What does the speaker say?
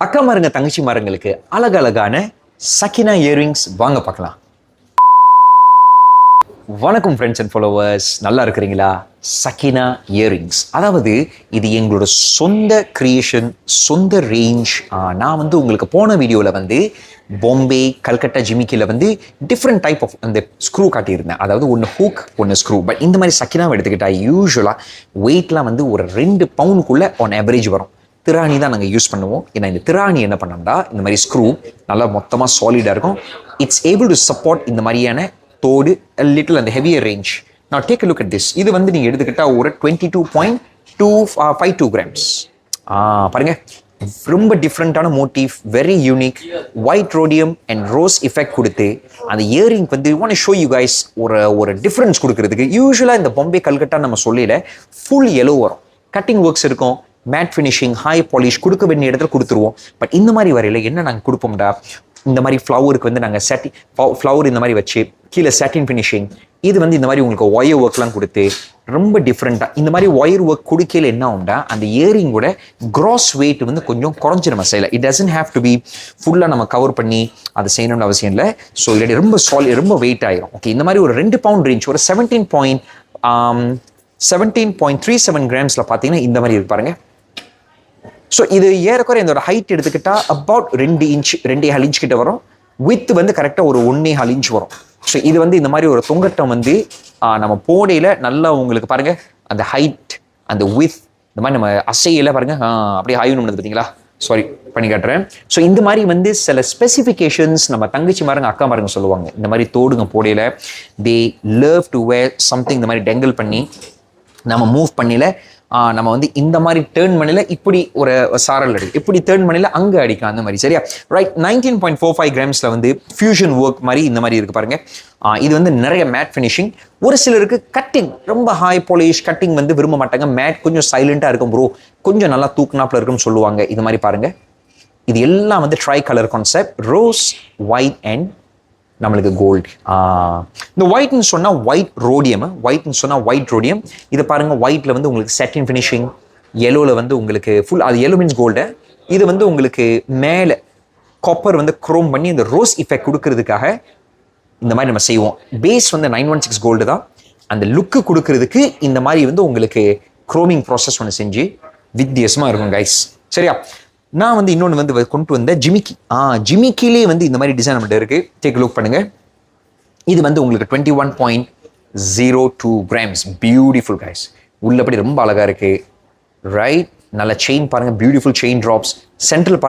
அக்கா மாருங்க தங்கச்சி மாருங்களுக்கு அழகழகான சக்கினா இயரிங்ஸ் வாங்க பார்க்கலாம். வணக்கம் ஃப்ரெண்ட்ஸ் அண்ட் ஃபாலோவர்ஸ், நல்லா இருக்கிறீங்களா? சக்கினா இயரிங்ஸ், அதாவது இது எங்களோட சொந்த கிரியேஷன், சொந்த ரேஞ்ச். நான் உங்களுக்கு போன வீடியோவில் பாம்பே, கல்கட்டா, ஜிமிக்கியில் டிஃப்ரெண்ட் டைப் ஆஃப் அந்த ஸ்க்ரூ காட்டியிருந்தேன். அதாவது ஒன்று ஹூக், ஒன்று ஸ்க்ரூ. பட் இந்த மாதிரி சக்கினாவை எடுத்துக்கிட்டா யூஸ்வலாக வெயிட்லாம் ஒரு 2 பவுனுக்குள்ளே ஆன் ஆவரேஜ் வரும். திராணி தான் நாங்கள் யூஸ் பண்ணுவோம். ஏன்னா இந்த திராணி என்ன பண்ணோம்னா, இந்த மாதிரி ஸ்க்ரூ நல்லா மொத்தமாக சாலிடாக இருக்கும். இட்ஸ் ஏபிள் டு சப்போர்ட் இந்த மாதிரியான தோடு லிட்டில் அந்த ஹெவியர் ரேஞ்ச். நான் டேக் லுக் அட் திஸ். இது நீங்கள் எடுத்துக்கிட்டால் ஒரு 22.252 கிராம்ஸ். பாருங்க, ரொம்ப டிஃப்ரெண்ட்டான motif, very unique, white rhodium and rose effect கொடுத்து அந்த earring want show you guys ஒரு டிஃப்ரென்ஸ் கொடுக்கறதுக்கு. யூஸ்வலாக இந்த பாம்பே, கல்கட்டா நம்ம சொல்லல ஃபுல் எல்லோ வரும், கட்டிங் ஒர்க்ஸ் இருக்கும், மேட் ஃபினிஷிங், ஹை பாலிஷ் கொடுக்க வேண்டிய இடத்துல கொடுத்துருவோம். பட் இந்த மாதிரி வரையில் என்ன நாங்கள் கொடுப்போம்டா, இந்த மாதிரி ஃப்ளவருக்கு நாங்கள் ஃப்ளவர் இந்த மாதிரி வச்சு கீழே சாட்டின் ஃபினிஷிங். இது இந்த மாதிரி உங்களுக்கு ஒயர் ஒர்க்லாம் கொடுத்து ரொம்ப டிஃப்ரெண்ட்டாக இந்த மாதிரி ஒயர் ஒர்க் கொடுக்கல என்ன ஆகும்டா, அந்த இயரிங்கோட கிராஸ் வெயிட் கொஞ்சம் குறைஞ்சி நம்ம செய்யலை. It doesn't have to be ஃபுல்லாக நம்ம கவர் பண்ணி அதை செய்யணும்னு அவசியம் இல்லை. ஸோ இல்லாட்டி ரொம்ப ரொம்ப வெயிட் ஆயிரும். ஓகே, இந்த மாதிரி ஒரு 2 பவுண்ட் ரேஞ்ச், ஒரு 17.37 கிராம்ஸில் பார்த்தீங்கன்னா இந்த மாதிரி இருக்கு பாருங்க. ஸோ இது ஏறக்குறை இதோட ஹைட் எடுத்துக்கிட்டா அபவுட் 2 இன்ச், 2.5 இன்ச் கிட்ட வரும். வித் கரெக்டாக ஒரு 1.25 இன்ச் வரும். ஸோ இது இந்த மாதிரி ஒரு தொங்கட்டம் நம்ம போடையில் நல்லா உங்களுக்கு பாருங்க, அந்த ஹைட், அந்த வித், இந்த மாதிரி நம்ம அசையில பாருங்க, அப்படியே ஆய்வு பண்ணது பார்த்தீங்களா? சாரி, பண்ணி காட்டுறேன். ஸோ இந்த மாதிரி சில ஸ்பெசிஃபிகேஷன்ஸ் நம்ம தங்கச்சி மாருங்க, அக்கா மாருங்க சொல்லுவாங்க. இந்த மாதிரி தோடுங்க போடையில் they love to wear something. இந்த மாதிரி டெங்கல் பண்ணி நம்ம மூவ் பண்ணல, நம்ம இந்த மாதிரி டேர்ன் பண்ணல, இப்படி ஒரு சாரல் அடிக்கும், இப்படி டேர்ன் பண்ணல அங்கே அடிக்கும், அந்த மாதிரி. சரியா? ரைட். 19.45 கிராம்ஸில் ஃபியூஷன் ஒர்க் மாதிரி இந்த மாதிரி இருக்கு பாருங்க. இது நிறைய மேட் ஃபினிஷிங். ஒரு சிலருக்கு கட்டிங் ரொம்ப ஹை பாலிஷ் கட்டிங் விரும்ப மாட்டாங்க. மேட் கொஞ்சம் சைலண்டாக இருக்கும் ப்ரோ, கொஞ்சம் நல்லா தூக்குனாப்பில் இருக்குன்னு சொல்லுவாங்க. இது மாதிரி பாருங்க, இது எல்லாம் try colour concept, rose, white and நம்மளுக்கு கோல்டு. இந்த ஒயிட்னு சொன்னால் ஒயிட் ரோடியம், ஒயிட்னு சொன்னால் ஒயிட் ரோடியம். இதை பாருங்க, ஒயிட்ல உங்களுக்கு சாட்டின் ஃபினிஷிங், எல்லோவில் உங்களுக்கு ஃபுல், அது எல்லோ மீன்ஸ் கோல்டு. இது உங்களுக்கு மேலே காப்பர் குரோம் பண்ணி இந்த ரோஸ் எஃபெக்ட் கொடுக்கறதுக்காக இந்த மாதிரி நம்ம செய்வோம். பேஸ் 916 கோல்டு தான். அந்த லுக்கு கொடுக்கறதுக்கு இந்த மாதிரி உங்களுக்கு குரோமிங் ப்ராசஸ் ஒன்று செஞ்சு வித்தியாசமாக இருக்கும் கைஸ். சரியா? நான் இன்னொன்று கொண்டு வந்த ஜிமிக்கி. ஜிமிக்கிலே இந்த மாதிரி டிசைன் நம்மகிட்ட இருக்கு. டேக் லுக் பண்ணுங்க. இது உங்களுக்கு 21.02 கிராம்ஸ். Beautiful guys. உள்ளபடி ரொம்ப அழகா இருக்கு. ரைட். நல்ல செயின் பாருங்க, பியூட்டிஃபுல் செயின் ட்ராப்ஸ். சென்ட்ரல்